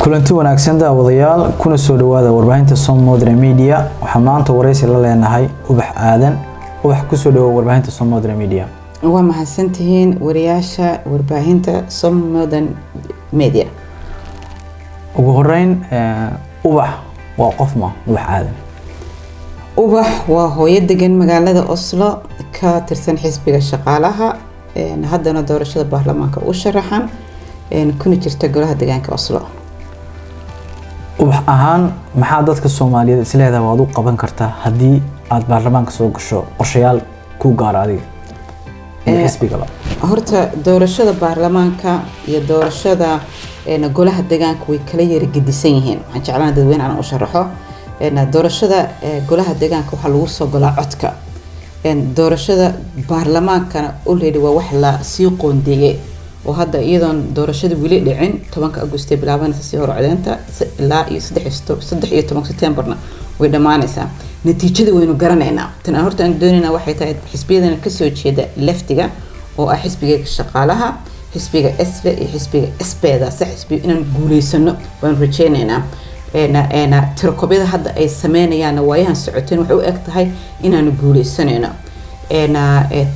kulanti wanaagsan daawadayaal kuna soo dhawaada warbaahinta Som Modern Media waxa maanta wareysi la leenahay Ubax Aadan ubax ku soo dhawaada warbaahinta Som Modern Media waa mahadsantihiin wariyaasha warbaahinta Som Modern Media ugu horeyn ubax waa qof ma Ubax Aadan ubax waa hooyo degan magaalada Oslo ka tirsan xisbiga shaqaalaha haddana doorashada baarlamaanka u sharaxan kuna jirta golaha deegaanka Oslo ubax ahaan maxaa dadka Soomaaliyeed isleedahay waad u qaban kartaa hadii aad baarlamaanka soo gasho qorshayaal ku gaar adiga xisbiga horta doorashada baarlamaanka iyo doorashada golaha deegaanka way kala yara gedisan yihiin waxaan jeclaan dadweyne aan u sharaxo doorashada golaha deegaanka waxa lagu soo galaa codka doorashada baarlamaanka already waa wax la sii qoondeeyay oo hadda iyadoon doorashada wili dhicin 10 August bilaabanaysa si hor codeynta ilaa iyo 13 September way dhamaanaysaa natiijada waynu garanaynaa tan horta aan doonayna waxay tahay xisbiyadana ka soo jeeda leftiga oo ah xisbiga shaqaalaha xisbiga SV iyo xisbiga SPda sax xisbi inaan guuleysano waan rajaynaynaa tirkobada hadda ay sameynayaan waayahan socoteen waxay u eg tahay inaan guuleysanayno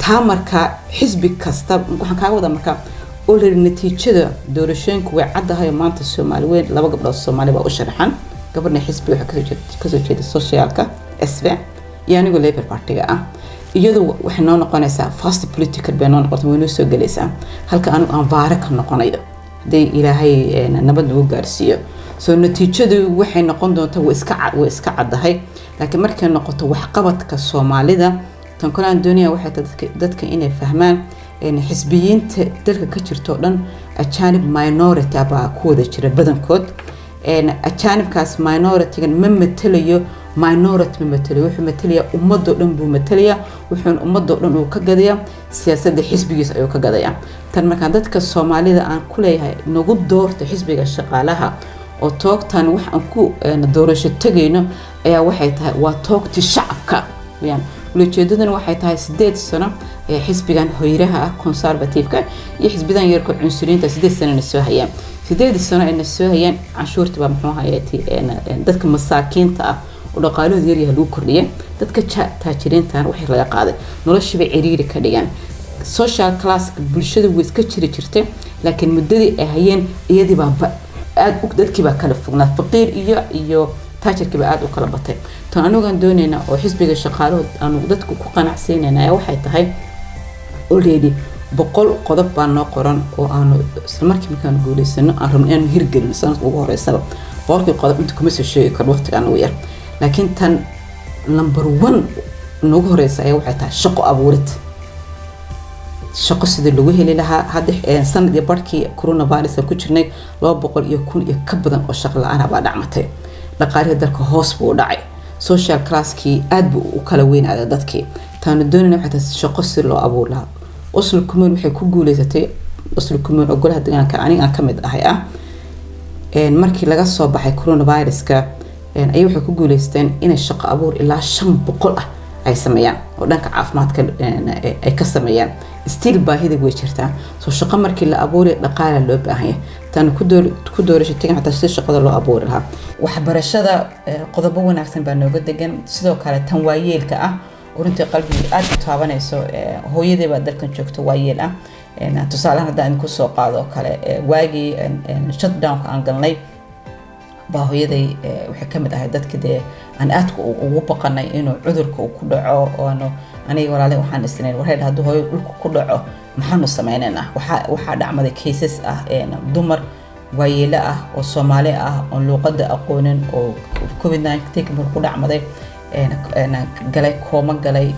taamarka xisbi kasta waxaan ka wada markaa already natiijada doorashooyinku way caddahay maanta Soomaaliyeed laba gabdhood Soomaali baa u sharaxan gabadha xisbi waxa ka soo jeeda socialka SV iyo anigu Labour Party-ga ah iyadoo waxay noo noqonaysaa fast political bay noo noqotay way soo galaysaa halka anigu aan vaara ka noqonayo hadii Ilaahay nabad ugu gaarsiiyo soo natiijadu waxay noqon doontaa way iska caddahay laakiin markay noqoto wax qabadka Soomaalida tan kale aan doonaya waxay dadka inay fahmaan xisbiyiinta dalka ka jirto dhan ajaanib minority aba ku wada jira badankood ajaanibkaas minority-gan ma matalayo minority ma matalayo wuxuu matalayaa ummadoo dhan buu matalayaa wuxuu ummadoo dhan uu ka gadaya siyaasadda xisbigiisa ayuu ka gadaya tan marka dadka Soomaalida aan ku leeyahay nagu doorto xisbiga shaqaalaha oo toogtan wax aan ku doorasho tagayno ayaa waxay tahay waa toogti shacabka yani ujeedaduna waxay tahay 8 sano xisbigan hoyraha ah conservative-ka iyo xisbidan yarka cunsuriinta 8 sano soo hayaan 8 sano ay soo hayaan cashuurta baa muxuu hayati dadka masaakiinta ah oo dhaqaalahooda yar yahay lagu kordhiyay dadka taajiriinta waxay laga qaaday noloshii ciriiri ka dhigan social class bulshada way iska jirtay laakiin muddadii ay hayeen iyadii baa aad u dadkii baa kala fognaa faqiir iyo taajirkii baa aad u kala batay tan anagu doonayna oo xisbiga shaqaaluhu aanu dadku ku qanacsiinayna waxay tahay already 100 qodob baa noo qoran oo aanu isla markii markaan guuleysano aan rabno inaan hirgelino sanadka ugu horeysaba qorkii qodob inta kuma soo sheegi karo waqtigan ugu yar laakiin tan number 1 noogu horeysa ay waxay tahay shaqo abuurid shaqo sidii lagu heli lahaa hadda sanadii barkii coronavirus ku jirnay 200 iyo 1000 iyo ka badan oo shaqo la'aan baa dhacmatay dhaqaalihi dalka hoos buu dhacay social class-kii aad buu u kala weynaaday dadkii taana doonayna waxay tahay shaqo si loo abuur lahaa Oslo Commun waxay ku guuleysatay Oslo Commun oo golaha deegaanka aniga aan kamid ahay markii laga soo baxay coronavirus-ka ay waxay ku guuleysteen inay shaqo abuur ilaa 500 ah ay sameeyaan oo dhanka caafimaadka ay ka sameeyaan still baahida way jirtaa soo shaqo markii la abuuray dhaqaale loo baahan yahay tan ku doorashatay xataa si shaqada loo abuuri lahaa waxbarashada qodobo wanaagsan baa nooga degan sidoo kale tan waayeelka ah urinta qalbiga aad u taabanayso hooyadii baa dalkan joogto waayeel ah tusaale haddaan ku soo qaado kale waagii shutdown-ka aan galnay baa hooyaday waxay kamid ahay dadka aan aad ugu baqanay inuu cudurka ku dhaco oo aniga walaalahay waxaan isnayn wareed haddii hooyo dhulka ku dhaco maxaanu sameynaynaa waxa dhacmaday cases ah dumar waayeelo ah oo Soomaali ah oo luqadda aqoonin oo COVID-19 markuu ku dhacmaday galay kooma galay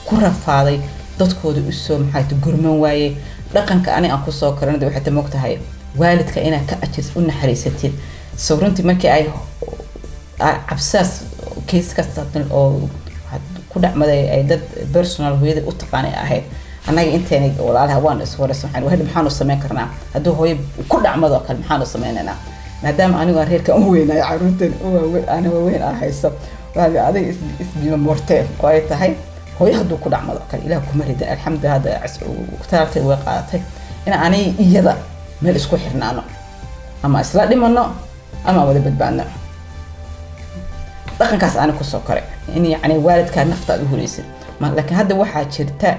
ku rafaaday dadkooda u soo maxay gurman waaye dhaqanka aniga aan ku soo karanay waxay tamoogtahay waalidka inaad ka ajis u naxariisatid sawiruntii markii ay absas case ka saabsan oo ku dhacmaday ay dad personal hooyada u taqaanay ahayd anaga inteena walaalaha waan is waraysan waxaan maxaanu sameyn karnaa haddii hooyo ku dhacmado kale maxaanu sameynaynaa maadaama anigu reerka u weynay caruurtan ana weyn ahayso waa adiga isbiima mortee oo ay tahay hooyo hadduu ku dhacmado kale ilaah kuma rida alxamdulillah hada taartay way qaadatay in aanay iyada meel isku xirnaano ama isla dhimano ama wada badbaadno dhaqankaas aan ku soo koray in yani waalidka naftaada u huraysid laakiin hadda waxaa jirta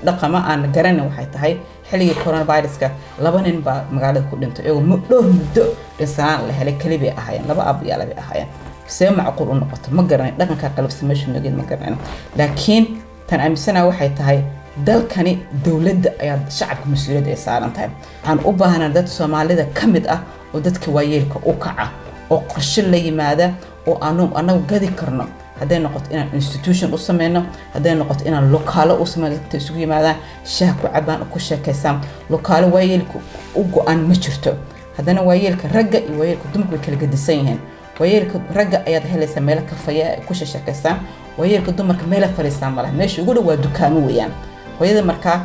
dhaqama aan garanay waxay tahay xilligii coronaviruska 2 nin baa magaalada ku dhintay iyagoo dhowr muddo dhinsanaan la helay kaliya ahaayeen 2 aabyaal bay ahaayeen see macquul u noqoto ma garanay dhaqanka qalabsan meesha nogeed ma garanay laakiin tan aaminsanaa waxay tahay dalkani dawladda ayaa shacabka mas'uuliyad ay saaran tahay waxaan u baahanaa dad Soomaalida kamid ah oo dadka waayeelka u kaca oo qorshe la yimaada oo anagu gadi karno hadday noqoto inaan institution u sameeyno hadday noqoto inaan lokaalo u sameeyno isugu yimaadaan shaah ku cabaan ku sheekaysaan lokaalo waayeelku u go'an ma jirto haddana waayeelka ragga iyo waayeelka dumarku way kala gedisan yihiin waayeelka ragga ayaad helaysaa meel kafaya ku sheekaystaan waayeelka dumarka meel fariistaan malaha meesha ugu dhow waa dukaamo weeyaan hooyada markaa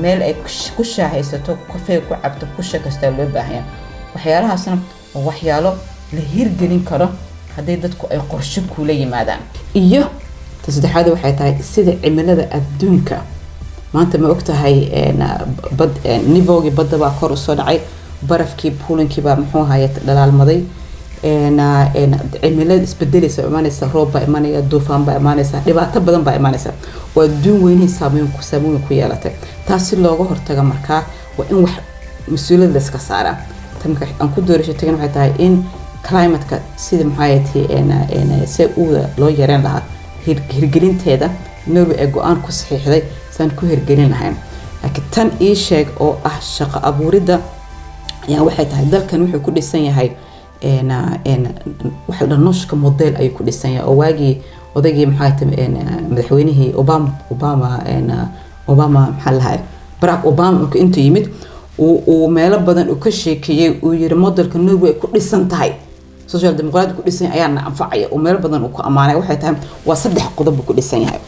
meel ay ku shaahaysato kafee ku cabto ku sheekaystaa loo baahan waxyaalahaasna waa waxyaalo la hirgelin karo hadday dadku ay qorshe kula yimaadaan iyo saddexaad waxay tahay sida cimilada adduunka maanta ma ogtahay bad nivoogi badda baa kor u soo dhacay barafkii puulinkii baa muxuu ahaayay dhalaalmaday cimilada isbedelaysa imaanaysa roob baa imaanaya duufaan baa imaanaysa dhibaato badan baa imaanaysa oo adduun weynihii saameyn ku yeelatay taasi looga hortaga markaa waa in wax mas'uuliyad la iska saaraa tan marka aan ku doorasho tagan waxay tahay in climate-ka sida maxay si loo yareen lahaa hirgelinteeda Norway ay go'aan ku saxiixday san ku hirgelin lahayn laakiin tan ii sheeg oo ah shaqo abuurida ayaa waxay tahay dalkan wuxuu ku dhisan yahay waxa la nooshka model ay ku dhisan yahay oo waagii odaygii maxay tahay madaxweynihii Obama maxaa lahayd Barack Obama intuu yimid uu meelo badan uu ka sheekiyay uu yiri modelka Norway ku dhisan tahay social democrat ku dhisan ayaana anfacaya oo meel badan uu ku amaanay waxay tahay waa 3 qodob ku dhisan yahay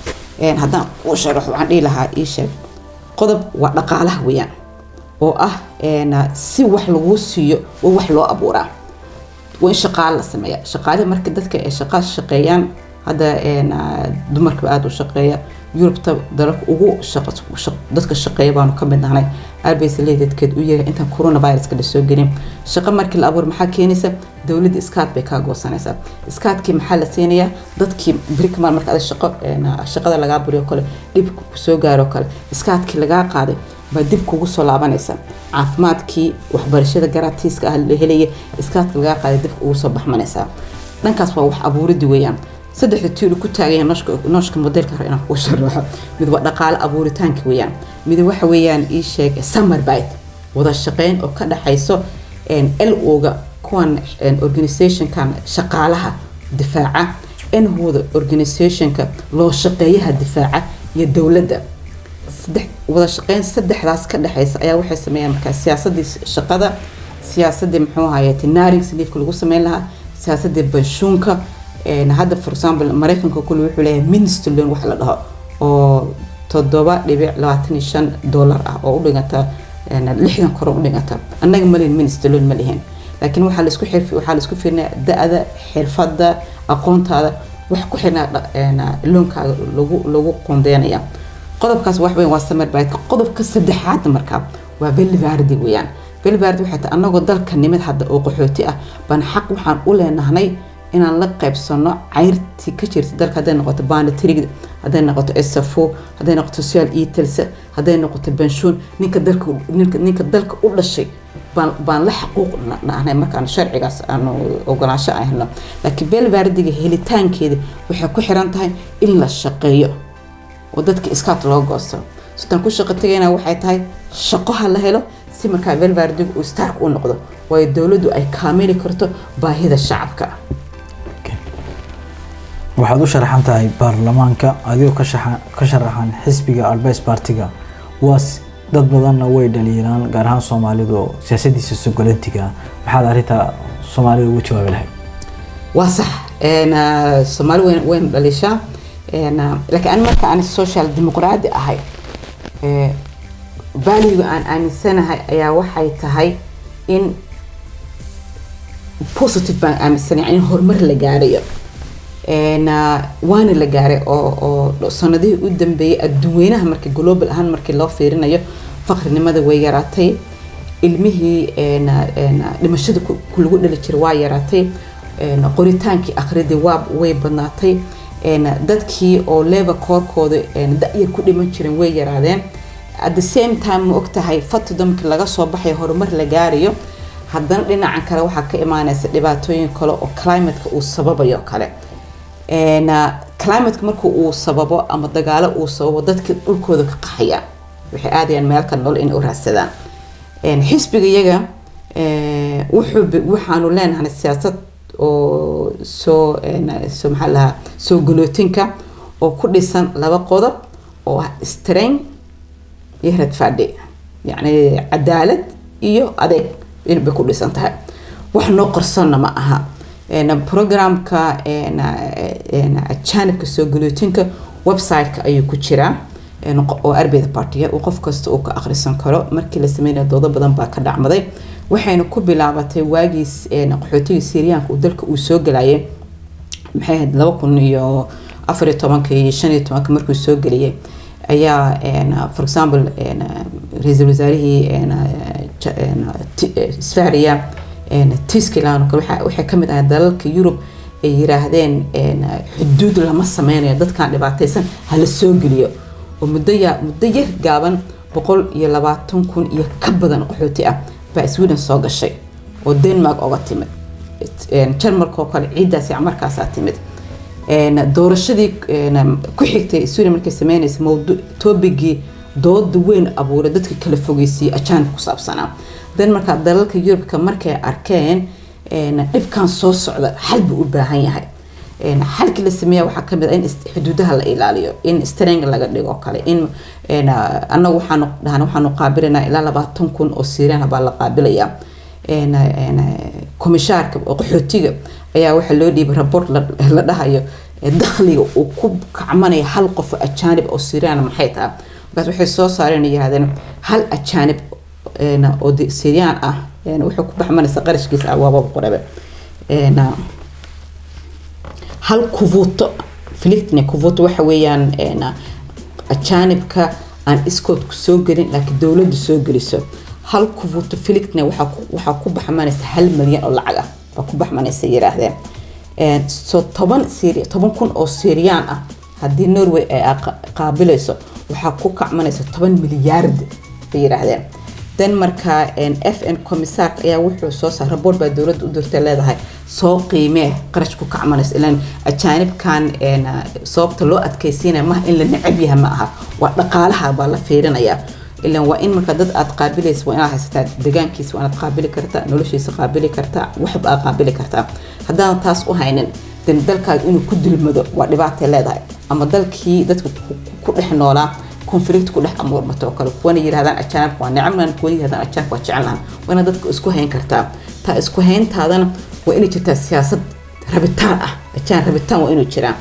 haddaan u sharax waxaan dhihi lahaa ii sheeg qodob waa dhaqaalaha weeyaan oo ah si wax lagu siiyo oo wax loo abuuraa وين شقال سمية شقالة مركز دتك شقال شقيان هذا دمرك بعد وشقية يوروب دلك دتك الشقية بانو كم من هنا أربيس اللي دتك ويا أنت كورونا فيروس كده سو جريم شقة مركز الأبور محل كينيسة دولة إسكات بيكاغو سنة إسكات كي محل سينية دتك بريك مال مركز الشقة اللي جاب بريو كله ديب سو جارو كله إسكات كي لقى قاعد بديب كوجو صلابانيسا عافمادكي waxbarashada garaatiiska ah la helay iskaadka laga qaaday dib uu soo baxmanaysa dhankaas waa wax abuurid weeyaan saddex tiir ku taagay nooshka modelka hore inaan ku sharaxo mid waa dhaqaale abuuritaanka weeyaan mid waxa weeyaan ii sheeg summer bite wada shaqeyn oo ka dhaxayso LO-ga kuwan organization kan shaqaalaha difaaca hooda organization-ka loo shaqeeyaha difaaca iyo dawladda wada shaqeyn saddexdaas ka dhaxaysa ayaa waxay sameeyaan marka siyaasadda shaqada siyaasadda muxuu ahaayay tinaaring sidii lagu sameyn lahaa siyaasadda banshuunka hadda for example Mareykanka kullu wuxuu leeyahay minister loan wax la dhaho oo $7.25 ah oo u dhiganta 60 karo u dhiganta annaga malin minister loan ma lihin laakiin waxa la isku fiirnaa da'ada xirfadda aqoontaada wax ku xirnaa loonkaaga lagu qoondeynaya qodobkaas wax weyn waa summer bite qodobka saddexaad markaa waa belvaardi weeyaan belvaardi waxa taa anagoo dalka nimid hadda oo qaxooti ah baan xaq waxaan u leenahay inaan la qaybsano cayrti ka jirta dalka haday noqoto baanatirig haday noqoto SFO haday noqoto social e-tels haday noqoto banshuun ninka dalka u dhashay baan la xuquuq nahay markaan sharcigaas aanu ogolaansho ahna laakiin belvaardiga helitaankeeda waxay ku xiran tahay in la shaqeeyo ودتك إسكات لوجوسو ستنكون شقتينا waxay tahay shaqo hal helo si marka velvardig uu stark u noqdo way dawladdu ay kaamili karto baahida shacabka waxaad u sharaxan tahay baarlamaanka adigoo ka sharaxan xisbiga Albays Partiga waas dad badanna way dhaliiraan gaar ahaan Soomaalidu siyaasadiisa sugoolantiga maxaad arinta Soomaalidu ugu jawaabi lahayd waa sax Soomaali weyn dhalisha لكن أنا مركز عن السوشيال ديمقراطي أهاي بالي عن السنة هي وحي تهاي إن positive بان عن السنة يعني هرمر لجارية أنا وان لجاري أو صندي قدام بي الدوينة مركز جلوبال هان مركز الله فيرنا يو فخر نماذج ويجراتي ilmihii dhimashada lagu dhali jiray waa yaraatay qoritaankii akhridii way badnaatay dadkii oo leeba koorkooda da'yar ku dhiman jireen way yaraadeen at the same time ma ogtahay fatudamkii laga soo baxay horumar la gaarayo haddana dhinacan kale waxaa ka imaanaysa dhibaatooyin kale oo climateka uu sababayo kale climateka marka uu sababo ama dagaalo uu sababo dadka dhulkooda ka qaxaya waxay aadayaan meel kale nolol inay u raadsadaan xisbiga iyaga waxaanu leenahay siyaasad oo soo maxaa lahaa soo galootinka oo ku dhisan laba qodob oo strength iyo radfadhi yacni cadaalad iyo adeeg inay ku dhisan tahay wax noo qarsanna ma aha programka ajaanibka soo galootinka website-ka ayuu ku jiraa oo arbida partiga oo qof kasta uu ka akhrisan karo markii la sameeyay doodo badan baa ka dhacmaday waxayna ku bilaabatay waagiis qaxootiga Syriaanka oo dalka uu soo galayay maxay ahayd 2014 iyo 15 markuu soo galiyay ayaa for example ra'iisul wasaarihii Sfaria Tiskilan waxay kamid ah dalalka Europe ay yiraahdeen xuduud lama sameeyo dadkan dhibaataysan hala soo galiyo oo muddo yar gaaban 120,000 iyo ka badan qaxooti ah baa Sweden soo gashay oo Denmark uga timid Jarmalka oo kale ciidaas markaas timid doorashadii ku xigtay Sweden markay sameeyeen toobigii dood weyn abuuray dadka kala fogeysay ajaanib ku saabsanaa Denmark dalalka Europe markay arkeen dhibkan soo socda xal buu u baahan yahay xalkii la sameeyay waxa kamid ah in xuduudaha la ilaaliyo in strength laga dhigo kale in anagu waxaanu qaabilanaa ilaa 20,000 oo Syrian baa la qaabilaya komishaarka qaxootiga ayaa waxa loo dhiibay report la dhahayo dakhliga uu ku kacmanay hal qof ajaanib oo Syrian maxay tahay bas waxay soo saareen yiraahdeen hal ajaanib oo Syrian ah wuxuu ku baxmanaysa qarashkiisa waaba qorabe hal kuvuto filictne kuvuto waxa weeyaan ajaanibka aan iskood ku soo galin laakiin dawladdu soo galiso hal kuvuto filictne waxa ku baxmanaysa 1 milyan oo lacag ah waa ku baxmanaysa yiraahdeen so 10,000 oo Syrian ah hadii Norway ay qaabilayso waxa ku kacmanaysa 10 milyaar yiraahdeen Denmarka FN komissaar ayaa wuxuu soo saaray report baa dawladdu u dirtay leedahay soo qiimee qarash ku kacmanaysa ilaan ajaanibkan sababta loo adkaysiinay ma in la necab yahay ma aha waa dhaqaalaha baa la fiirinaya ilaan waa in marka dad aad qaabilayso waa inaad haysataa deegaankiisa waa inaad qaabili kartaa noloshiisa qaabili kartaa waxba aad qaabili kartaa haddaan taas u haynin dalkaaga inuu ku dilmado waa dhibaato leedahay ama dalkii dadku ku dhex noolaa conflict ku dhex amuurmato kale kuwana yiraahdaan ajaanib waa necabnan kuwana yiraahdaan ajaanib waa jecelnahan wana dadku isku hayn kartaa ta isku hayntaadana waa inay jirtaa siyaasad rabitaan ah ajaan rabitaan waa inuu jiraa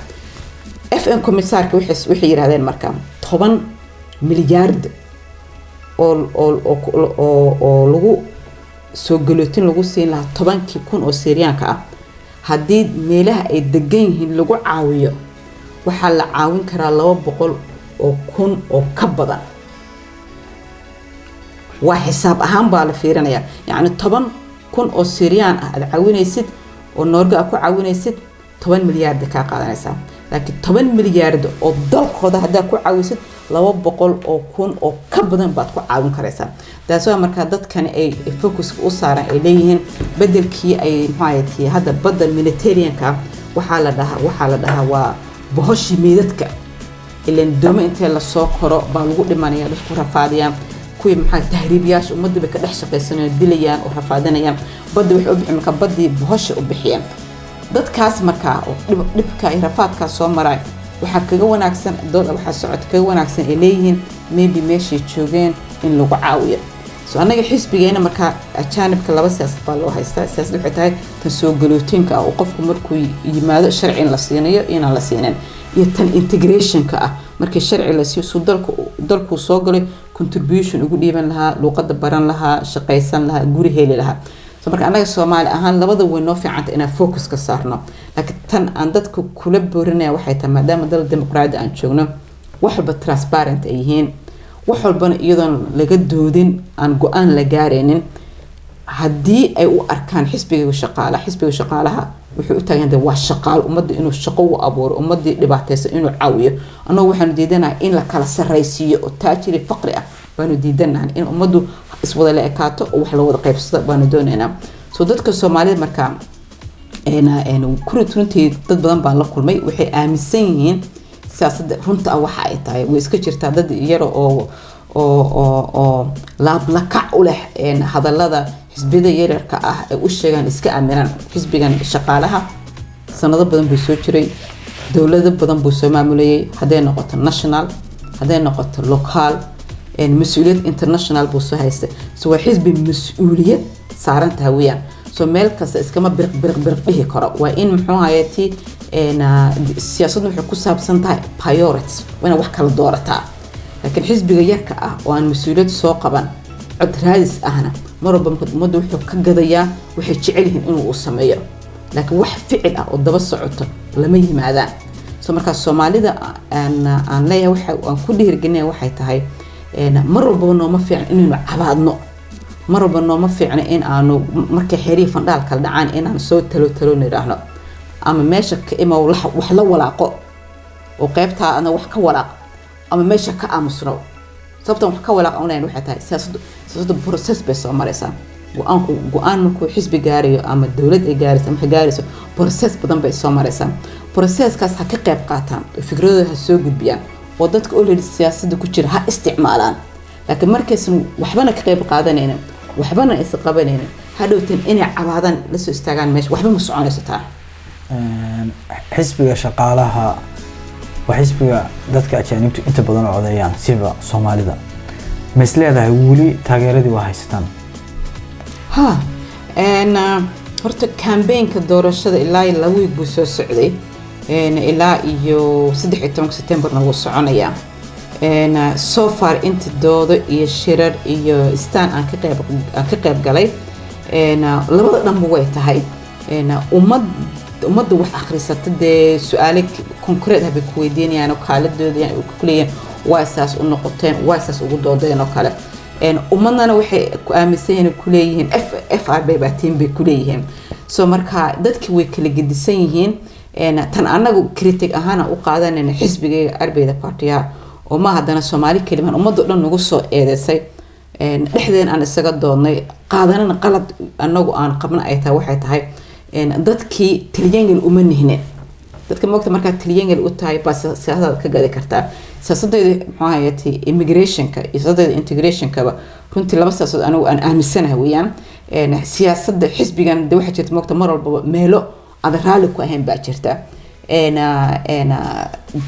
FN komissaarka waxay yiraahdeen markaa 10 milyaard oo lagu soo galootin lagu siin lahaa 10,000 oo Syriaanka ah haddii meelaha ay degan yihiin lagu caawiyo waxaa la caawin karaa 200,000 oo ka badan waa xisaab ahaan baa la fiirinaya yani 10,000 oo Syrian ah aad caawinaysid oo Norway ku caawinaysid 10 milyaar ka qaadanaysa laakiin 10 milyaar oo dalkooda hadaa ku caawisid 200,000 oo ka badan baad ku caawin karaysaa taasoo marka dadkan ay focus u saaran ay leeyihiin bedelkii ay maxay hadda badda militarianka waxa la dhahaa waa bohoshi meedadka ilaan doomo inta la soo koro baa lagu dhimanaya dadku rafaadiyaan kuwii maxay tahriibiyaasha ummadda ka dhex shaqaysanayaan dilayaan oo rafaadinayaan badda wax u bixin marka badii bohoshi u bixiyaan dadkaas marka dhibka ay rafaadka soo maray waxa kaga wanaagsan dawladda waxa socod kaga wanaagsan ay leeyihiin maybe meeshii joogeen in lagu caawiyo soo anaga xisbigeena marka ajaanibka laba siyaasad baa loo haystaa siyaasad waxay tahay tan soo galootinka oo qofku markuu yimaado sharci la siinayo inaan la siinin iyo tan integrationka ah markii sharci la siiyo dalku soo galay contribution ugu dhiiban lahaa luqadda baran lahaa shaqaysan lahaa guri heli lahaa soo marka anaga Soomaali ahaan labada way noo fiicanta inaan focus ka saarno laakiin tan aan dadku kula boorinaya waxay tahay maadaama dal dimuqraadi aan joogno waxba transparent ay yihiin wax walbana iyadoon laga doodin aan go-aan la gaaraynin haddii ay u arkaan xisbiga shaqaalaha wuxuu u taagan yahay waa shaqaal ummadda inuu shaqo u abuuro ummadii dhibaataysan inuu caawiyo annagu waxaanu diidanahay in la kala sarraysiiyo oo taajiri faqri ah baanu diidanahay in ummaddu iswada la ekaato oo wax la wada qaybsado baanu doonaynaa soo dadka Soomaalida markaa runtii dad badan baan la kulmay waxay aaminsan yihiin siyaasadda runta waxa ay tahay way iska jirtaa dad yar oo laablakac u leh hadallada xisbiyada yararka ah ay u sheegaan iska aaminaan xisbigan shaqaalaha sanado badan buu soo jiray dawlado badan buu soo maamulayay haday noqoto national haday noqoto local mas'uuliyad international buu soo haystay soo waa xisbi mas'uuliyad saaran tahay weeyaan soo meel kasta iskama birq dhihi karo waa in muxuu hayati siyaasaddu waxay ku saabsan tahay priorities wana wax kala doorataa laakiin xisbiga yarka ah oo aan mas'uuliyad soo qaban cod raadis ahna marba ummadda wuxuu ka gadayaa waxay jecel yihiin inuu sameeyo laakiin wax ficil ah oo daba socoto lama yimaadaan soo marka Soomaalida aan leeyahay waxa aan ku dhiirgelinayaa waxay tahay mar walba nooma fiican inaynu cabaadno mar walba nooma fiican in aanu marka xiriir fandhaal kala dhacaan in aan soo talo niraahno ama meesha ka imaw wax la walaaqo oo qaybta ana wax ka walaaq ama meesha ka aamusno sababtan wax ka walaaq online waxay tahay siyaasadda process bay soo maraysaa go-aan markuu xisbi gaarayo ama dawlad ay gaarayso ama gaarayso process badan bay soo maraysaa processkaas ha ka qayb qaataan fikradooda ha soo gudbiyaan oo dadka already siyaasadda ku jira ha isticmaalaan laakiin markaysan waxbana ka qayb qaadanaynin waxbana is qabanaynin hadhowtan inay cabaadaan la soo istaagaan meesha waxba ma soconayso taa xisbiga shaqaalaha waa xisbiga dadka ajaanibtu inta badan u codeeyaan siba Soomaalida ma isleedahay wali taageeradii waa haystaan horta campaignka doorashada ilaa 2 week buu soo socday ilaa iyo 13 September wuu soconayaa so far inta doodo iyo shirar iyo istaan aan ka qayb galay labada dhanba way tahay ummadda wax akhrisata de su'aalo concrete ah bay ku weydiinayaan oo kaaladooda ay ku leeyeen waa saas u noqoteen waa saas ugu doodeen oo kale ummadana waxay ku aaminsan yihiin ku leeyihiin FRB baatiin bay ku leeyihiin soo marka dadkii way kala gedisan yihiin tan anagu critic ahaan u qaadanayna xisbiga Arbeyda Partiga oo ma hadana Soomaali kaliman ummadda dhan ugu soo eedeysay dhexdeen aan isaga doodnay qaadanana qalad anagu aan qabna ay tahay waxay tahay dadkii Talyaaniga uma nihne dadka moogta marka Talyaaniga u tahay bas siyaasadda ka gadi kartaa siyaasadda maxaa hayati immigrationka iyo siyaasadda integrationka runtii laba siyaasadood anigu aan aaminsanahay weeyaan siyaasadda xisbigan waxa jirta moogta mar walba meelo aad raali ku ahayn baa jirta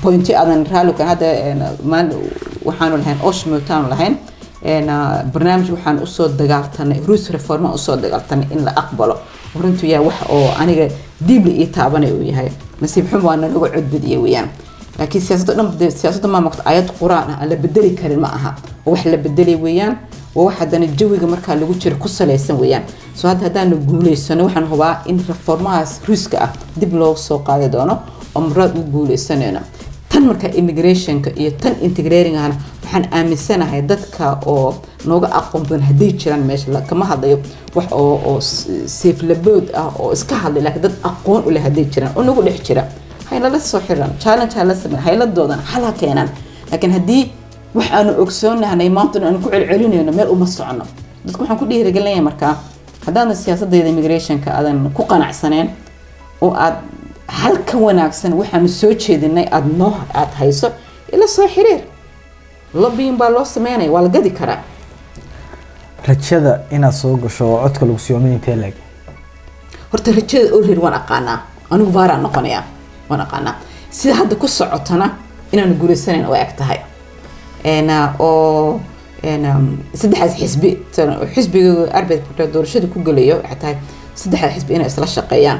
pointi adan raali ku hada waxaanu lahayn oshmutaan lahayn barnaamij waxaan u soo dagaaltanay rules reform u soo dagaaltanay in la aqbalo runtii yaa wax oo aniga deeply ii taabanay uu yahay nasiib xumo aan lagu codbadiyay weeyaan laakiin siyaasadda ma maqta ayad quraan ah la bedeli karin ma aha wax la bedeli weeyaan wax hadana jawiga marka lagu jiro ku saleysan weeyaan soo hadaan guuleysano waxaan hubaa in reformahaas ruuska ah dib loo soo qaadi doono oo marad u guuleysanayna tan marka immigrationka iyo tan integrating ahna waxaan aaminsanahay dadka oo nooga aqoon badan haday jiraan meesha kama hadlayo wax oo safe labood ah oo iska hadlay laakiin dad aqoon u leh haday jiraan oo nagu dhex jira hayla la soo xiran challenge la sameeyay hayla doodan xal keenan laakiin hadii waxaanu ogsoonahay maanta aan ku celcelinayno meel uma socono dadku waxaan ku dhiirigelinayaa marka hadaan siyaasadda immigrationka adan ku qanacsaneen oo aad hal ka wanaagsan waxaan soo jeedinay aad hayso ila soo xiriir lobbying baa loo sameeyay waa la gadi karaa rajada inaad soo gasho codka lagu soo meeyay lag horta rajada oo reer waan aqaana anigu vaara noqonaya waan aqaana sida hadda ku socotana inaan guuleysanayn oo ag tahay oo saddex xisbiga Arbeyda Partiga doorashada ku galayo xataa saddex xisbi inay isla shaqeeyaan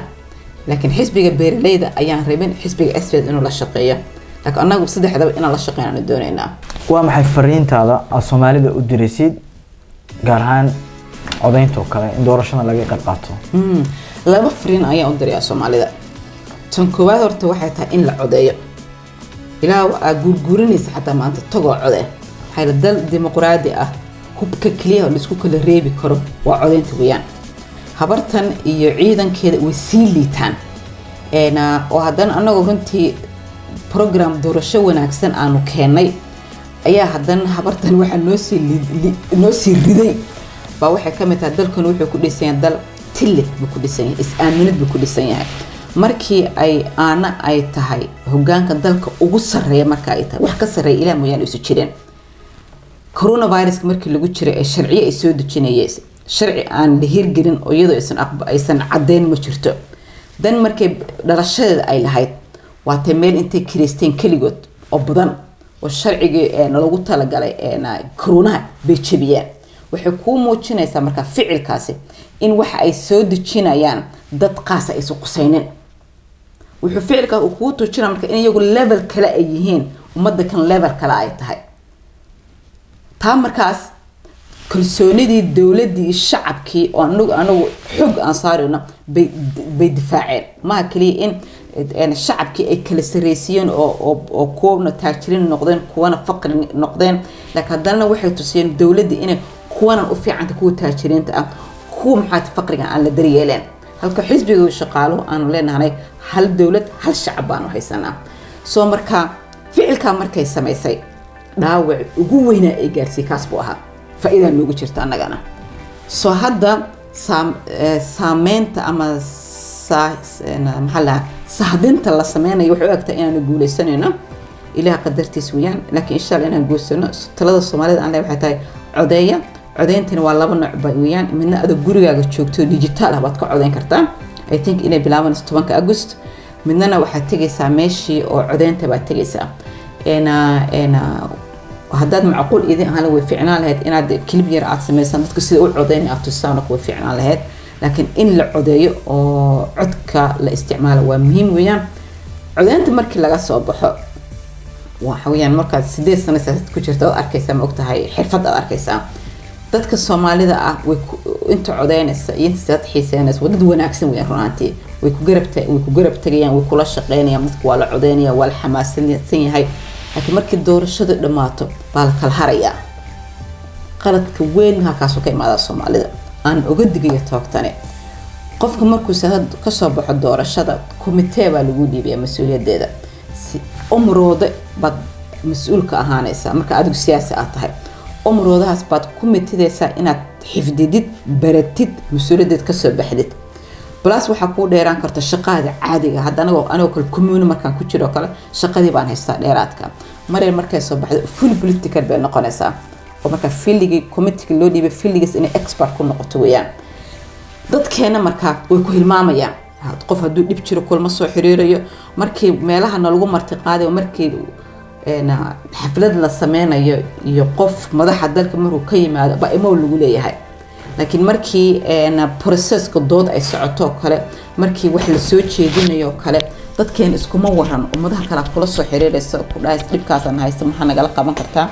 laakiin xisbiga beeraleyda ayaan rabin xisbiga SFD inuu la shaqeeyo laakiin anagu saddexdaba inaan la shaqeeyno doonaynaa waa maxay fariintaada Soomaalida u diraysid gaar ahaan codeynta kale in doorashada laga qayb qaato laba fariin ayaa u diray Soomaalida tan koowaad horta waxay tahay in la codeeyo ilaa waa guurguurinaysa xataa maanta tagoo code حيل دل ديمقراطي hubka kaliya la isku kala reebi karo waa codeynta weeyaan habartan iyo ciidankeeda way sii liitaan oo haddana anagoo runtii program doorasho wanaagsan aanu keenay ayaa haddana habartan waxa noo sii riday baa waxay ka mid tahay dalkan wuxuu ku dhisan yahay dal tilid buu ku dhisan yahay is-aaminid buu ku dhisan yahay markii ay tahay hoggaanka dalka ugu sarreeya marka ay tahay wax ka sarreeya ilaa mooyaan isu jireen coronavirus markii lagu jiray ay sharciyo ay soo dejinayeen sharci aan la hirgelin oo iyadoo aysan cadeyn ma jirto dan markay dhalashadeeda ay lahayd waatay meel intay kireysteen kaligood oo badan oo sharcigii lagu talagalay corona bay jabiyeen waxay ku muujinaysaa marka ficilkaasi in waxa ay soo dejinayaan dad qaas ay soo qusaynin wuxuu ficilka ku tuujinaa marka in iyagu level kale ay yihiin ummadda kan level kale ay tahay taa markaas kalsoonidii dawladii shacabkii oo anagu xog aan saarayno bay difaaceen ma kaliya in shacabkii ay kala sareysiyeen oo kuwana taajirin noqdeen kuwana faqri noqdeen laakiin haddana waxay tusiyeen dawladii inay kuwana u fiicanta kuwa taajiriinta ah kuwa maxaa faqriga aan la daryeeleen halka xisbiga shaqaalo aan leenahay hal dawlad hal shacab baan haysanaa soo marka ficilka markay sameysay dhaawac ugu weyn ay gaarsiin kaas buu ahaa faa'iido noogu jirta anagana soo hadda saameynta ama maxalla sahdinta la sameynayo wuxuu ogtaa inaan guuleysanayno ilaa qadartiis weeyaan laakiin insha Allah inaan guuleysano talada Soomaalida aan leeyahay tahay codeeyntana waa laba nooc weeyaan midna aad gurigaaga joogto digital ah baad ka codeyn kartaa I think inay bilaabanayso 10 August midna waxaad tagaysaa meeshii oo codeynta baad tagaysaa haddaad macquul idin ahaan way fiicnaan lahayd inaad clip yar aad sameeysan dadka sida u codeyn aad tusaan way fiicnaan lahayd laakiin in la codeeyo oo codka la isticmaalo waa muhiim weeyaan codeynta markii laga soo baxo waxa weeyaan markaad 8 sano ku jirto oo arkaysaa ma ogtahay xirfad aad arkaysaa dadka Soomaalida ah way inta codeynaysa iyo inta xiiseynaysa wadad wanaagsan weeyaan runtii way ku garab tagayaan way kula shaqeynayaan dadku waa la codeynaya waa la xamaasan yahay laakiin markii doorashadu dhamaato baa la kala harayaa qaladka weyn halkaas ka imaada Soomaalida aan uga digayo toogtane qofka markuu ka soo baxo doorashada komitee baa lagu dhiibay mas'uuliyadeeda si umrooda bad mas'uulka ahaanaysa marka adigu siyaasi aad tahay umroodahaas baad komitidaysa inaad xifdidid baratid mas'uuliyadeed ka soo baxdid plus waxa ku dheeraan karta shaqada caadiga hadda anagoo kale community markaan ku jiro kale shaqadii baan haystaa dheeraadka markay soo baxdo full political bay noqonaysaa oo marka fieldiga committee loo dhiibay fieldigaas inay expert ku noqoto weeyaan dadkeena marka way ku hilmaamayaan qof hadduu dhib jiro kulma soo xiriirayo markii meelaha lagu marti qaaday markii xaflad la sameynayo iyo qof madaxa dalka maruu ka yimaado ba imo lagu leeyahay laakiin markii processka dood ay socoto kale markii wax la soo jeedinayo kale dadkeen iskuma waran ummadaha kala kula soo xiriiraysa ku dhaas dhibkaas aan haysto maxaa nagala qaban kartaa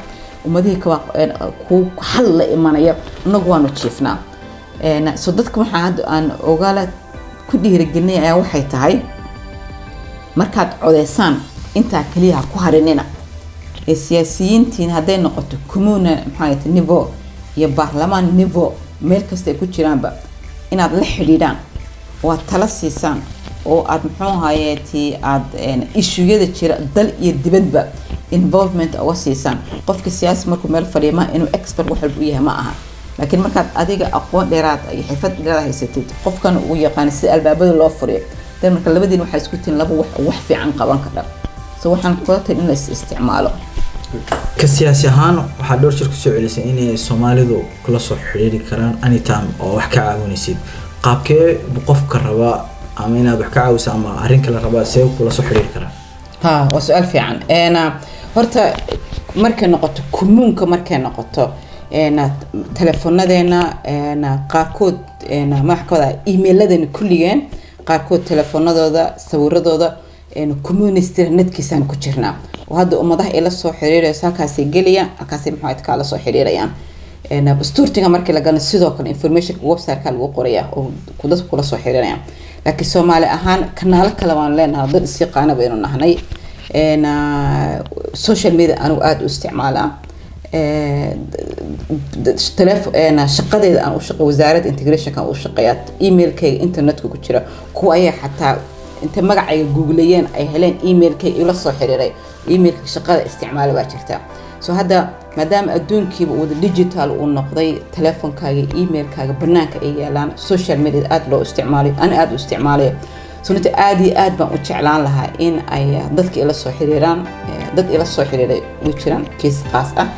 ummadii ku xal la imanaya anagu waanu jiifnaa soo dadka waxa hadda aan ogaala ku dhiirigelinaya waxay tahay markaad codeysaan inta kaliya ku harinina siyaasiyiintiin haday noqoto communal maxay niveau iyo baarlamaan niveau meel kasta ku jiraanba inaad la xiriiraan oo tala siisaan oo aad muxuu hayeeti aad issue-yada jira dal iyo dibadba involvement oo siisaan qofka siyaasi markuu meel fadhiyo ma inuu expert wax walba yahay ma aha laakiin markaad adiga aqoon dheeraad iyo xirfad dheeraad haysatid qofkan uu yaqaan sida albaabada loo furiyo dan marka labadiin waxa isku tiin laba wax fiican qaban kara soo waxaan ku talin in la isticmaalo ka siyaasi ahaan waxa dhowr shir ku soo celisay in Soomaalidu kula soo xiriiri karaan anytime oo wax ka caawinaysid qaabkee qofka raba ama inaad wax ka caawiso ama arrin kale raba see kula soo xiriiri karaan waa su'aal fiican horta markay noqoto communka markay noqoto telefonadeena qaarkood maxkada email-ladana kulligeen qaarkood telefonadooda sawiradooda community netkiisaan ku jirnaa oo hadda ummadaha ila soo xiriiraysa halkaas geliya halkaas maxay kala soo xiriirayaan basturtiga markii la galno sidoo kale information website-ka lagu qorayaa oo dadku kula soo xiriirayaan laakiin Soomaali ahaan kanaal kale waan leenahay dad si qaana baynu nahnay social media anu aad u isticmaalaa تلفون شقدي أنا وشق وزارة إنتجريشن كان وشقيات إيميل كي إنترنت كوجرا كوية حتى أنت مقعي جوجليين أي هلين إيميل كي يلا صحيح إيميل شقة استعماله باكرته سو هذا مادام أدونكي بود ديجيتال ونقضي تلفون كاي إيميل كاي برنامج أي إعلان سوشيال ميديا آد لو استعمالي أنا آد استعمالي سنت آد بنقول لها إن أي ضدك إلى الصحيران ضد إلى الصحيران ويشران كيس خاصة